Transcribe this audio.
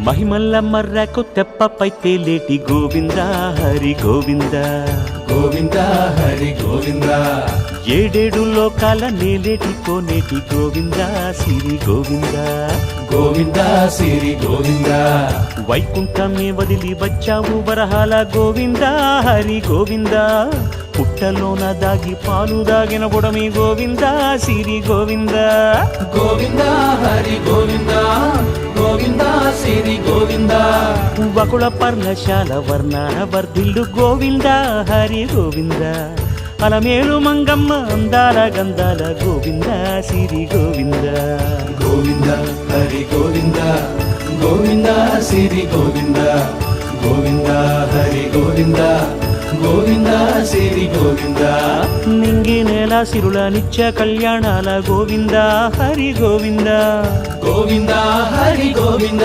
మహిమల్ల మర్రకు తెప్పపై తేలేటి గోవింద హరి గోవింద గోవింద హరి గోవింద ఏడేడు లోకాల నేలేటి కోనేటి గోవింద సిరి గోవింద గోవింద సిరి గోవింద వైకుంఠమే వదిలి వచ్చావు వరహాల గోవింద హరి గోవింద పుట్టలోన దాగి పాలు దాగిన బుడమి గోవింద సిరి గోవింద గోవింద హరి గోవింద గోవింద సిరి గోవింద వకుళ పర్ణశాల వర్ణాన వర్ధిల్లు గోవింద హరి గోవింద అలమేలు మంగమ్మ అందాల గంధాల గోవింద సిరి గోవింద గోవింద హరి గోవింద గోవింద సిరి గోవింద గోవింద హరి గోవింద గోవింద సిరి గోవింద నింగి నేల సిరుల నిత్య కళ్యాణాల గోవింద హరి గోవింద గోవింద హరి గోవింద